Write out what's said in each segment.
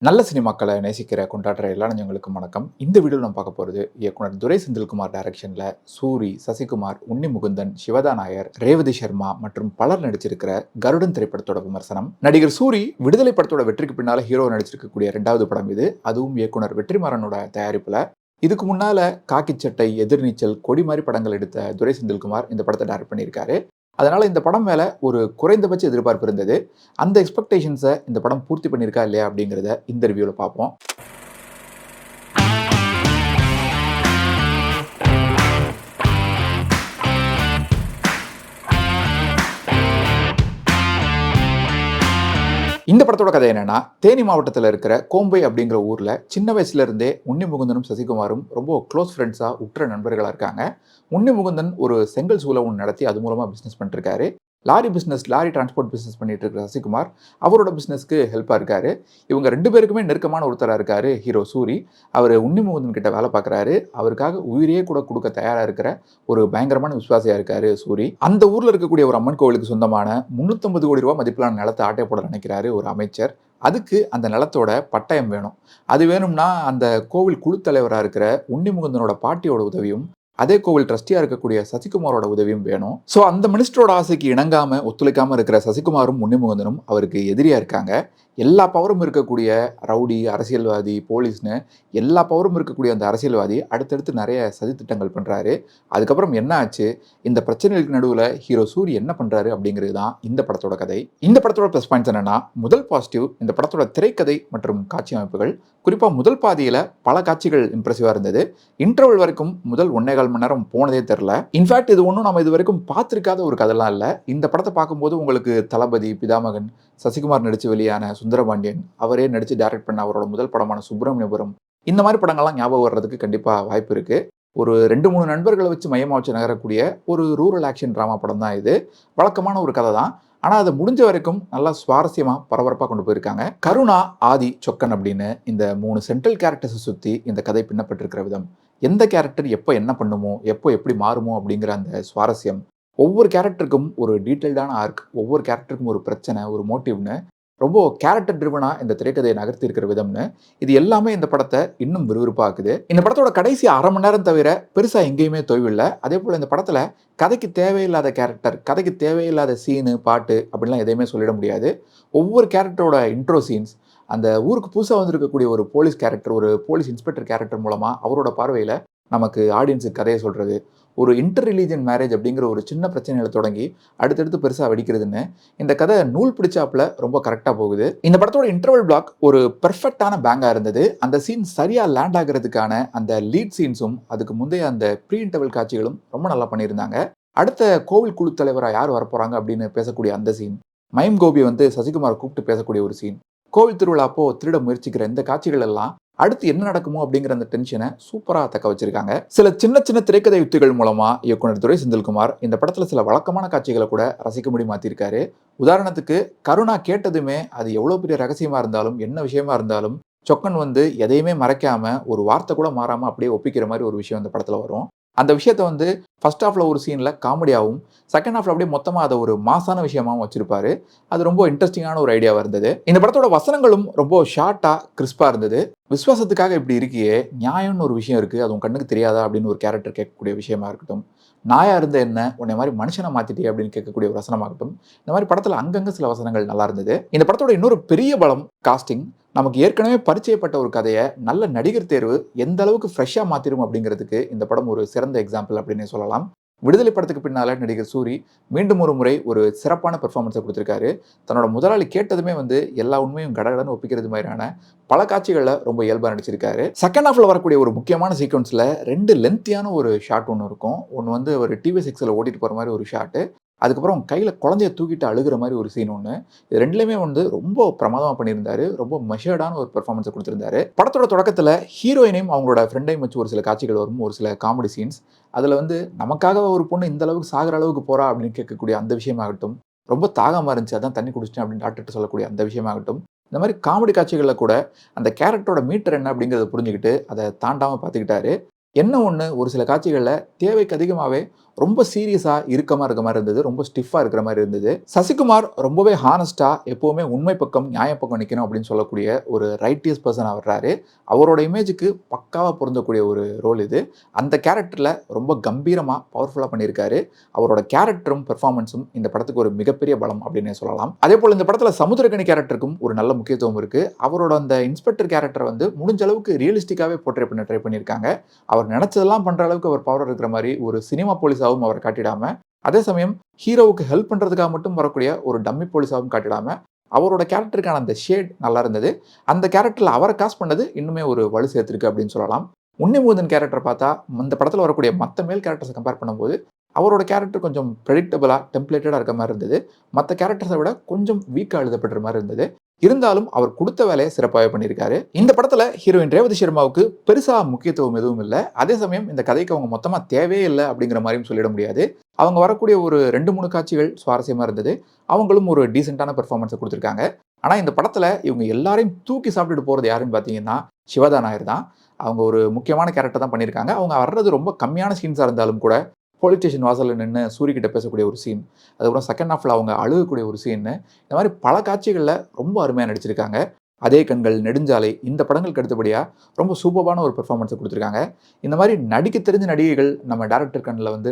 நல்ல சினிமாக்களை நேசிக்கிற கொண்டாடுற எல்லா நெஞ்சங்களுக்கும் வணக்கம். இந்த வீடியோவில் நம்ம பார்க்க போகிறது இயக்குனர் துரை செந்தில்குமார் டைரக்ஷனில் சூரி, சசிகுமார், உன்னி முகுந்தன், சிவதா நாயர், ரேவதி சர்மா மற்றும் பலர் நடிச்சிருக்கிற கருடன் திரைப்படத்தோட விமர்சனம். நடிகர் சூரி விடுதலை படத்தோட வெற்றிக்கு பின்னால் ஹீரோ நடிச்சிருக்கக்கூடிய 2வது படம் இது. அதுவும் இயக்குனர் வெற்றிமாறனோட தயாரிப்பில். இதுக்கு முன்னால காக்கி சட்டை, எதிர்நீச்சல், கொடி மாதிரி படங்கள் எடுத்த துரை செந்தில்குமார் இந்த படத்தை டைரக்ட் பண்ணியிருக்காரு. அதனால இந்த படம் மேல ஒரு குறைந்தபட்ச எதிர்பார்ப்பு இருந்தது. அந்த எக்ஸ்பெக்டேஷன்ஸை இந்த படம் பூர்த்தி பண்ணியிருக்கா இல்லையா அப்படிங்கிறத இந்த ரிவ்யூல பார்ப்போம். இந்த படத்தோட கதை என்னன்னா, தேனி மாவட்டத்தில் இருக்கிற கோம்பை அப்படிங்கிற ஊர்ல சின்ன வயசுல இருந்தே உன்னி முகுந்தனும் சசிகுமாரும் ரொம்ப க்ளோஸ் ஃப்ரெண்ட்ஸா, உற்ற நண்பர்களா இருக்காங்க. உன்னி முகுந்தன் ஒரு செங்கல் சூளை ஒன்று நடத்தி அது மூலமா பிசினஸ் பண்ணிட்டு இருக்காரு. லாரி டிரான்ஸ்போர்ட் பிசினஸ் பண்ணிட்டு இருக்கிற சசிகுமார் அவரோட பிசினஸ்க்கு ஹெல்ப்பா இருக்காரு. இவங்க 2 பேருக்குமே நெருக்கமான ஒருத்தரா இருக்காரு ஹீரோ சூரி. அவர் உன்னி முகுந்தன் கிட்ட வேலை பார்க்குறாரு. அவருக்காக உயிரையே கூட கொடுக்க தயாரா இருக்கிற ஒரு பயங்கரமான விசுவாசியா இருக்காரு சூரி. அந்த ஊர்ல இருக்கக்கூடிய ஒரு அம்மன் கோவிலுக்கு சொந்தமான 350 கோடி ரூபாய் மதிப்பிலான நிலத்தை ஆட்டை போட நினைக்கிறாரு ஒரு அமைச்சர். அதுக்கு அந்த நிலத்தோட பட்டயம் வேணும். அது வேணும்னா அந்த கோவில் குழு தலைவராக இருக்கிற உன்னி முகுந்தனோட பாட்டியோட உதவியும், அதே கோவில் ட்ரஸ்டியா இருக்கக்கூடிய சசிகுமாரோட உதவியும் வேணும். ஸோ அந்த மினிஸ்டரோட ஆசைக்கு இணங்காம, ஒத்துழைக்காம இருக்கிற சசிகுமாரும் உன்னி முகுந்தனும் அவருக்கு எதிரியா இருக்காங்க. எல்லா பவரும் இருக்கக்கூடிய ரவுடி, அரசியல்வாதி, போலீஸ்னு எல்லா பவரும் இருக்கக்கூடிய அந்த அரசியல்வாதி அடுத்தடுத்து நிறைய சதித்திட்டங்கள் பண்றாரு. அதுக்கப்புறம் என்ன ஆச்சு, இந்த பிரச்சனைகளுக்கு நடுவில் ஹீரோ சூரி என்ன பண்றாரு அப்படிங்கிறது தான் இந்த படத்தோட கதை. இந்த படத்தோட ப்ளஸ் பாயிண்ட்ஸ் என்னன்னா, முதல் பாசிட்டிவ் இந்த படத்தோட திரைக்கதை மற்றும் காட்சி அமைப்புகள். குறிப்பாக முதல் பாதியில் பல காட்சிகள் இம்ப்ரெசிவாக இருந்தது. இன்டர்வல் வரைக்கும் முதல் 1.25 மணி நேரம் போனதே தெரில. இன்ஃபேக்ட் இது ஒன்றும் நம்ம இது வரைக்கும் பார்த்துருக்காத ஒரு கதைலாம் இல்லை. இந்த படத்தை பார்க்கும்போது உங்களுக்கு தளபதி, பிதாமகன், சசிகுமார் நடித்து வெளியான சுந்தரபாண்டியன், அவரே நடித்து டைரக்ட் பண்ண அவரோட முதல் படமான சுப்பிரமணியபுரம், இந்த மாதிரி படங்கள்லாம் ஞாபகம் வர்றதுக்கு கண்டிப்பாக வாய்ப்பு இருக்குது. ஒரு 2-3 நண்பர்களை வச்சு மையமாக வச்சு நகரக்கூடிய ஒரு ரூரல் ஆக்ஷன் ட்ராமா படம் தான் இது. வழக்கமான ஒரு கதை தான். ஆனால் அதை முடிஞ்ச வரைக்கும் நல்லா சுவாரஸ்யமாக, பரபரப்பாக கொண்டு போயிருக்காங்க. கருணா, ஆதி, சொக்கன் அப்படின்னு இந்த 3 சென்ட்ரல் கேரக்டர்ஸை சுற்றி இந்த கதை பின்னப்பட்டிருக்கிற விதம், எந்த கேரக்டர் எப்போ என்ன பண்ணுமோ, எப்போ எப்படி மாறுமோ அப்படிங்கிற அந்த சுவாரஸ்யம், ஒவ்வொரு கேரக்டருக்கும் ஒரு டீட்டெயில்டான ஆர்க், ஒவ்வொரு கேரக்டருக்கும் ஒரு பிரச்சனை, ஒரு மோட்டிவ்னு ரொம்ப கேரக்டர் ட்ரிவனா இந்த திரைக்கதையை நகர்த்தி இருக்கிற விதம்னு, இது எல்லாமே இந்த படத்தை இன்னும் விறுவிறுப்பாக்குது. இந்த படத்தோட கடைசி 1/2 மணி நேரம் தவிர பெருசா எங்கேயுமே தொய்வில்லை. அதே போல இந்த படத்துல கதைக்கு தேவையில்லாத கேரக்டர், கதைக்கு தேவையில்லாத சீனு, பாட்டு அப்படிலாம் எதையுமே சொல்லிட முடியாது. ஒவ்வொரு கேரக்டரோட இன்ட்ரோ சீன்ஸ், அந்த ஊருக்கு புதுசாக வந்திருக்கக்கூடிய ஒரு போலீஸ் கேரக்டர், ஒரு போலீஸ் இன்ஸ்பெக்டர் கேரக்டர் மூலமா அவரோட பார்வையில நமக்கு ஆடியன்ஸுக்கு கதையை சொல்றது, ஒரு இன்டர் ரிலீஜன் மேரேஜ் அப்படிங்கிற ஒரு சின்ன பிரச்சனைகளை தொடங்கி அடுத்தடுத்து பெருசாக வெடிக்கிறதுன்னு இந்த கதை நூல் பிடிச்சாப்புல ரொம்ப கரெக்டாக போகுது. இந்த படத்தோட இன்டர்வல் பிளாக் ஒரு பெர்ஃபெக்டான பேங்காக இருந்தது. அந்த சீன் சரியாக லேண்ட் ஆகிறதுக்கான அந்த லீட் சீன்ஸும், அதுக்கு முந்தைய அந்த ப்ரீ இன்டர்வல் காட்சிகளும் ரொம்ப நல்லா பண்ணியிருந்தாங்க. அடுத்த கோவில் குழு தலைவராக யார் வரப்போறாங்க அப்படின்னு பேசக்கூடிய அந்த சீன், மைம் கோபி வந்து சசிகுமார் கூப்பிட்டு பேசக்கூடிய ஒரு சீன், கோவில் திருவிழா அப்போ திருட முயற்சிக்கிற இந்த காட்சிகள் எல்லாம் அடுத்து என்ன நடக்குமோ அப்படிங்கிற அந்த டென்ஷனை சூப்பராக தக்க வச்சிருக்காங்க. சில சின்ன சின்ன திரைக்கதை யுக்திகள் மூலமா இயக்குனர் துரை செந்தில்குமார் இந்த படத்துல சில வழக்கமான காட்சிகளை கூட ரசிக்கும்படி மாத்திருக்காரு. உதாரணத்துக்கு, கருணா கேட்டதுமே அது எவ்வளவு பெரிய ரகசியமா இருந்தாலும், என்ன விஷயமா இருந்தாலும், சொக்கன் வந்து எதையுமே மறைக்காம ஒரு வார்த்தை கூட மாறாம அப்படியே ஒப்பிக்கிற மாதிரி ஒரு விஷயம் இந்த படத்துல வரும். அந்த விஷயத்த வந்து ஃபர்ஸ்ட் ஹாஃப்ல ஒரு சீன்ல காமெடியாகவும், செகண்ட் ஹாஃப்ல அப்படியே மொத்தமா அதை ஒரு மாசான விஷயமாவும் வச்சிருப்பாரு. அது ரொம்ப இன்ட்ரெஸ்டிங்கான ஒரு ஐடியாவா இருந்தது. இந்த படத்தோட வசனங்களும் ரொம்ப ஷார்ட்டா, கிறிஸ்பா இருந்தது. விசுவாசத்துக்காக இப்படி இருக்கியே, நியாயம்னு ஒரு விஷயம் இருக்கு, அது உன் கண்ணுக்கு தெரியாதா அப்படின்னு ஒரு கேரக்டர் கேட்கக்கூடிய விஷயமா இருக்கட்டும், நாயா இருந்த என்ன உன்னை மாதிரி மனுஷனை மாத்திட்டே அப்படின்னு கேட்கக்கூடிய ஒரு வசனமாகட்டும், இந்த மாதிரி படத்துல அங்கங்க சில வசனங்கள் நல்லா இருந்தது. இந்த படத்தோட இன்னொரு பெரிய பலம் காஸ்டிங். நமக்கு ஏற்கனவே பரிச்சயப்பட்ட ஒரு கதையை நல்ல நடிகர் தேர்வு எந்த அளவுக்கு ஃப்ரெஷ்ஷா மாத்திரும் அப்படிங்கிறதுக்கு இந்த படம் ஒரு சிறந்த எக்ஸாம்பிள் அப்படின்னு சொல்லலாம். விடுதலை படத்துக்கு பின்னால நடிகர் சூரி மீண்டும் ஒரு முறை ஒரு சிறப்பான பெர்ஃபார்மன்ஸை கொடுத்திருக்காரு. தன்னோட முதலாளி கேட்டதுமே வந்து எல்லா உண்மையும் கடகடன்னு ஒப்பிக்கிறது மாதிரியான பல காட்சிகளில் ரொம்ப இயல்பாக நடிச்சிருக்காரு. செகண்ட் ஹாஃப்ல வரக்கூடிய ஒரு முக்கியமான சீக்வன்ஸ்ல 2 லென்த்தியான ஒரு ஷாட் ஒன்று இருக்கும். ஒன்று வந்து ஒரு டிவிஎஸ் எக்ஸில் ஓட்டிட்டு போகிற மாதிரி ஒரு ஷாட்டு, அதுக்கப்புறம் கையில் குழந்தைய தூக்கிட்டு அழுகிற மாதிரி ஒரு சீன் ஒன்று. இது 2லையுமே வந்து ரொம்ப பிரமாதமாக பண்ணியிருந்தாரு. ரொம்ப மெஷர்டான ஒரு பெர்ஃபார்மன்ஸை கொடுத்திருந்தாரு. படத்தோட தொடக்கத்தில் ஹீரோயினையும் அவங்களோட ஃப்ரெண்டையும் வச்சு ஒரு சில காட்சிகள் வரும், ஒரு சில காமெடி சீன்ஸ். அதில் வந்து நமக்காக ஒரு பொண்ணு இந்த அளவுக்கு சாகிற அளவுக்கு போறா அப்படின்னு கேட்கக்கூடிய அந்த விஷயமாகட்டும், ரொம்ப தாகமாக இருந்துச்சு அதான் தண்ணி குடிச்சிட்டேன் அப்படின்னு டாக்டர்கிட்ட சொல்லக்கூடிய அந்த விஷயமாகட்டும், இந்த மாதிரி காமெடி காட்சிகளில் கூட அந்த கேரக்டரோட மீட்டர் என்ன அப்படிங்கிறத புரிஞ்சுக்கிட்டு அதை தாண்டாமல் பார்த்துக்கிட்டாரு. என்ன ஒன்று, ஒரு சில காட்சிகளில் தேவைக்கு அதிகமாகவே ரொம்ப சீரியஸா இருக்கமா இருக்க மாதிரி இருந்தது. ரொம்ப ஸ்டிஃபா இருக்கிற மாதிரி இருந்தது. சசிகுமார் ரொம்பவே ஹானஸ்டா எப்பவுமே உண்மை பக்கம், நியாய பக்கம் நிக்கணும் அப்படின்னு சொல்லக்கூடிய ஒரு ரைட்டியஸ் பெர்சனா வர்றாரு. அவரோட இமேஜுக்கு பக்காவா பொருந்தக்கூடிய ஒரு ரோல் இது. அந்த கேரக்டர்ல ரொம்ப கம்பீரமா, பவர்ஃபுல்லா பண்ணியிருக்காரு. அவரோட கேரக்டரும், பெர்ஃபார்மன்ஸும் இந்த படத்துக்கு ஒரு மிகப்பெரிய பலம் அப்படின்னே சொல்லலாம். அதேபோல இந்த படத்துல சமுத்திரக்கனி கேரக்டருக்கும் ஒரு நல்ல முக்கியத்துவம் இருக்கு. அவரோட அந்த இன்ஸ்பெக்டர் கேரக்டர் வந்து முடிஞ்ச அளவுக்கு ரியலிஸ்டிக்காவே போர்ட்ரே பண்ண ட்ரை பண்ணியிருக்காங்க. அவர் நினைச்சதெல்லாம் பண்ற அளவுக்கு அவர் பவர் இருக்கிற மாதிரி ஒரு சினிமா போலீஸாவும் அவர் காட்டிடாம, அதே சமயம் ஹீரோவுக்கு ஹெல்ப் பண்றதுக்காக மட்டும் வரக்கூடிய ஒரு டம்மி போலீஸாவும் காட்டிடாம, அவரோட கேரக்டருக்கான அந்த ஷேட் நல்லா இருந்தது. அந்த கேரக்டர்ல அவரை காஸ்ட் பண்ணது இன்னுமே ஒரு வலு சேர்த்திருக்கு அப்படின்னு சொல்லலாம். உன்னிமுகுந்தன் கேரக்டர் பார்த்தா, இந்த படத்துல வரக்கூடிய மத்த மேல் கேரக்டர்ஸை கம்பேர் பண்ணும்போது, அவரோட கேரக்டர் கொஞ்சம் பிரெடிக்டபிளா, டெம்ப்ளேட்டடா இருக்க மாதிரி இருந்தது. மத்த கேரக்டர்ஸை விட கொஞ்சம் வீக்கா எழுதப்பட்ட மாதிரி இருந்தது. இருந்தாலும் அவர் கொடுத்த வேலையை சிறப்பாகவே பண்ணியிருக்காரு. இந்த படத்துல ஹீரோயின் ரேவதி சர்மாவுக்கு பெருசா முக்கியத்துவம் எதுவும் இல்லை. அதே சமயம் இந்த கதைக்கு அவங்க மொத்தமா தேவையே இல்லை அப்படிங்கிற மாதிரியும் சொல்லிட முடியாது. அவங்க வரக்கூடிய ஒரு 2-3 காட்சிகள் சுவாரஸ்யமா இருந்தது. அவங்களும் ஒரு டீசென்டான பெர்ஃபார்மன்ஸை கொடுத்துருக்காங்க. ஆனா இந்த படத்துல இவங்க எல்லாரையும் தூக்கி சாப்பிட்டுட்டு போறது யாருன்னு பார்த்தீங்கன்னா சிவதா நாயர் தான். அவங்க ஒரு முக்கியமான கேரக்டர் தான் பண்ணியிருக்காங்க. அவங்க வர்றது ரொம்ப கம்மியான சீன்ஸா இருந்தாலும் கூட போலீஸ் ஸ்டேஷன் வாசலில் நின்று சூரி கிட்ட பேசக்கூடிய ஒரு சீன், அதுக்கப்புறம் செகண்ட் ஹாஃப்ல அவங்க அழுகக்கூடிய ஒரு சீன், இந்த மாதிரி பல காட்சிகளில் ரொம்ப அருமையாக நடிச்சிருக்காங்க. அதே கண்கள், நெடுஞ்சாலை இந்த படங்களுக்கு அடுத்தபடியாக ரொம்ப சூப்பரான ஒரு பெர்ஃபார்மன்ஸை கொடுத்துருக்காங்க. இந்த மாதிரி நடிக்க தெரிஞ்ச நடிகைகள் நம்ம டேரக்டர்ஸ்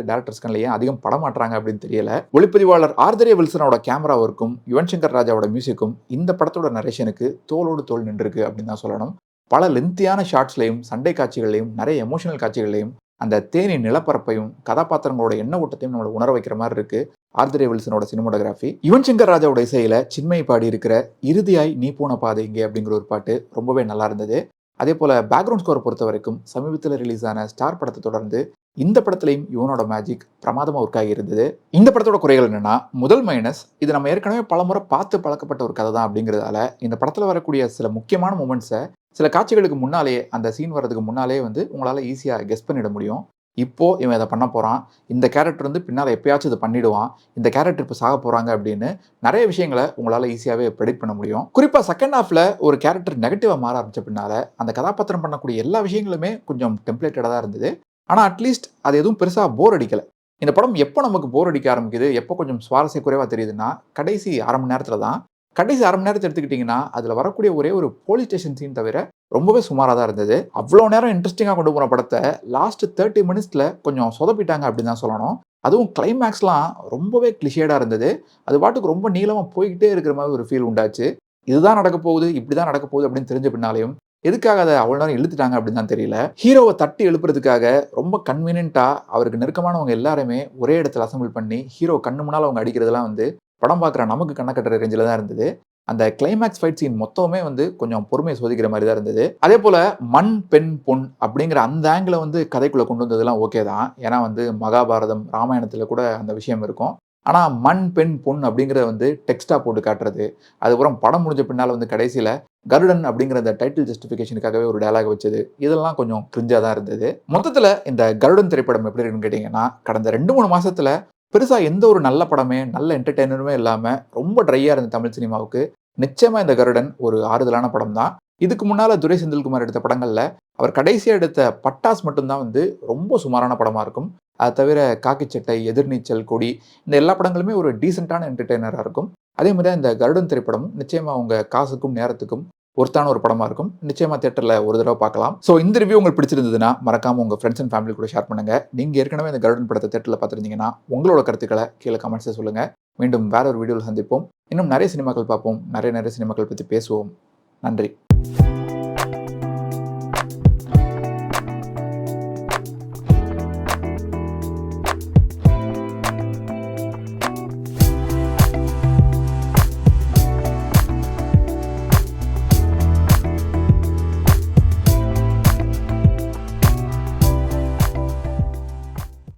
கண்ணில் ஏன் அதிகம் படம் மாட்டுறாங்க அப்படின்னு தெரியல. ஒளிப்பதிவாளர் ஆர்தரே வில்சனோட கேமரா ஒர்க்கும், யுவன் சங்கர் ராஜாவோட மியூசிக்கும் இந்த படத்தோட நரேஷனுக்கு தோளோடு தோள் நின்றுருக்கு அப்படின்னு தான் சொல்லணும். பல லென்த்தியான ஷார்ட்ஸ்லையும், சண்டை காட்சிகளையும், நிறைய எமோஷனல் காட்சிகளையும், அந்த தேனி நிலப்பரப்பையும், கதாபாத்திரங்களோட எண்ண ஓட்டத்தையும் நம்மளை உணர வைக்கிற மாதிரி இருக்கு ஆர்தரே வில்சனோட சினிமோட்டோகிராஃபி. யுவன் சங்கர் ராஜாவோட இசையில சின்மை பாடி இருக்கிற இறுதியாய் நீ போன பாதை இங்கே அப்படிங்கிற ஒரு பாட்டு ரொம்பவே நல்லா இருந்தது. அதே போல பேக்ரவுண்ட் ஸ்கோரை பொறுத்த வரைக்கும் சமீபத்தில் ரிலீஸ் ஆன ஸ்டார் படத்தை தொடர்ந்து இந்த படத்துலையும் யுவனோட மேஜிக் பிரமாதமாக ஒர்க் ஆகி இருந்தது. இந்த படத்தோட குறைகள் என்னன்னா, முதல் மைனஸ், இது நம்ம ஏற்கனவே பலமுறை பார்த்து பழக்கப்பட்ட ஒரு கதை தான் அப்படிங்கிறதால இந்த படத்தில் வரக்கூடிய சில முக்கியமான மூமெண்ட்ஸை சில காட்சிகளுக்கு முன்னாலேயே, அந்த சீன் வர்றதுக்கு முன்னாலே வந்து உங்களால் ஈஸியாக கெஸ் பண்ணிட முடியும். இப்போ இவன் இதை பண்ண போகிறான், இந்த கேரக்டர் வந்து பின்னால் எப்பயாச்சும் இதை பண்ணிடுவான், இந்த கேரக்டர் இப்போ சாக போகிறாங்க அப்படின்னு நிறைய விஷயங்களை உங்களால் ஈஸியாகவே ப்ரெடிக்ட் பண்ண முடியும். குறிப்பாக செகண்ட் ஹாஃபில் ஒரு கேரக்டர் நெகட்டிவாக மாற ஆரம்பித்த பின்னால் அந்த கதாபாத்திரம் பண்ணக்கூடிய எல்லா விஷயங்களுமே கொஞ்சம் டெம்ப்ளேட்டடாக தான் இருந்தது. ஆனால் அட்லீஸ்ட் அது எதுவும் பெருசாக போர் அடிக்கலை. இந்த படம் எப்போ நமக்கு போர் அடிக்க ஆரம்பிக்குது, எப்போ கொஞ்சம் சுவாரஸ்ய குறைவாக தெரியுதுன்னா, கடைசி அரை மணி நேரத்தில் தான். கடைசி அரை மணி நேரத்தை எடுத்துக்கிட்டிங்கன்னா அதில் வரக்கூடிய ஒரே ஒரு போலீஸ் ஸ்டேஷன் சீன் தவிர ரொம்பவே சுமாராக தான் இருந்தது. அவ்வளோ நேரம் இன்ட்ரெஸ்டிங்காக கொண்டு போன படத்தை லாஸ்ட் 30 மினிட்ஸில் கொஞ்சம் சொதப்பிட்டாங்க அப்படின்னு தான் சொல்லணும். அதுவும் கிளைமேக்ஸ்லாம் ரொம்பவே கிளிஷேடாக இருந்தது. அது பாட்டுக்கு ரொம்ப நீளமாக போய்கிட்டே இருக்கிற மாதிரி ஒரு ஃபீல் உண்டாச்சு. இதுதான் நடக்க போகுது, இப்படி தான் நடக்க போகுது அப்படின்னு தெரிஞ்ச பின்னாலையும் எதுக்காக அதை அவ்வளோ நேரம் இழுத்துட்டாங்க அப்படின்னு தான் தெரியல. ஹீரோவை தட்டி எழுப்புறதுக்காக ரொம்ப கன்வீனியன்ட்டாக அவருக்கு நெருக்கமானவங்க எல்லாருமே ஒரே இடத்துல அசம்பிள் பண்ணி ஹீரோ கண்ணு முன்னால் அவங்க அடிக்கிறதுலாம் வந்து படம் பார்க்குற நமக்கு கண்ணை கட்டுற ரேஞ்சில் தான் இருந்தது. அந்த கிளைமேக்ஸ் ஃபைட் சீன் மொத்தமே வந்து கொஞ்சம் பொறுமையை சோதிக்கிற மாதிரி தான் இருந்தது. அதே போல் மண் பெண் பொன் அப்படிங்கிற அந்த ஆங்கிளை வந்து கதைக்குள்ளே கொண்டு வந்ததுலாம் ஓகே தான். ஏன்னா வந்து மகாபாரதம், ராமாயணத்தில் கூட அந்த விஷயம் இருக்கும். ஆனால் மண் பெண் பொன் அப்படிங்கிறத வந்து டெக்ஸ்டாக போட்டு காட்டுறது, அதுக்கப்புறம் படம் முடிஞ்ச பின்னால் வந்து கடைசியில் கருடன் அப்படிங்கிற அந்த டைட்டில் ஜஸ்டிஃபிகேஷனுக்காகவே ஒரு டயலாக் வச்சது, இதெல்லாம் கொஞ்சம் கிரிஞ்சாக தான் இருந்தது. மொத்தத்தில் இந்த கருடன் திரைப்படம் எப்படி இருக்குன்னு கேட்டிங்கன்னா, கடந்த 2-3 மாதத்தில் பெருசாக எந்த ஒரு நல்ல படமே, நல்ல என்டர்டெய்னருமே இல்லாமல் ரொம்ப ட்ரையாக இருந்த தமிழ் சினிமாவுக்கு நிச்சயமாக இந்த கருடன் ஒரு ஆறுதலான படம் தான். இதுக்கு முன்னால் துரை செந்தில்குமார் எடுத்த படங்களில் அவர் கடைசியாக எடுத்த பட்டாஸ் மட்டும்தான் வந்து ரொம்ப சுமாரான படமாக இருக்கும். அதை தவிர காக்கி சட்டை, எதிர்நீச்சல், கொடி இந்த எல்லா படங்களுமே ஒரு டீசெண்டான என்டர்டெய்னராக இருக்கும். அதே மாதிரி இந்த கருடன் திரைப்படமும் நிச்சயமாக அவங்க காசுக்கும் நேரத்துக்கும் ஒருத்தான ஒரு படமாக இருக்கும். நிச்சயமாக தியேட்டரில் ஒரு தடவை பார்க்கலாம். ஸோ இந்த ரிவ்யூ உங்களுக்கு பிடிச்சிருந்ததுன்னா மறக்காமல் உங்கள் ஃப்ரெண்ட்ஸ் அண்ட் ஃபேமிலி கூட ஷேர் பண்ணுங்கள். நீங்கள் ஏற்கனவே இந்த கருடன் படத்தை தியேட்டரில் பார்த்துருந்தீங்கன்னா உங்களோட கருத்துக்களை கீழே கமெண்ட்ஸில் சொல்லுங்கள். மீண்டும் வேற ஒரு வீடியோவில் சந்திப்போம். இன்னும் நிறைய சினிமாக்கள் பார்ப்போம். நிறைய சினிமாக்கள் பற்றி பேசுவோம். நன்றி.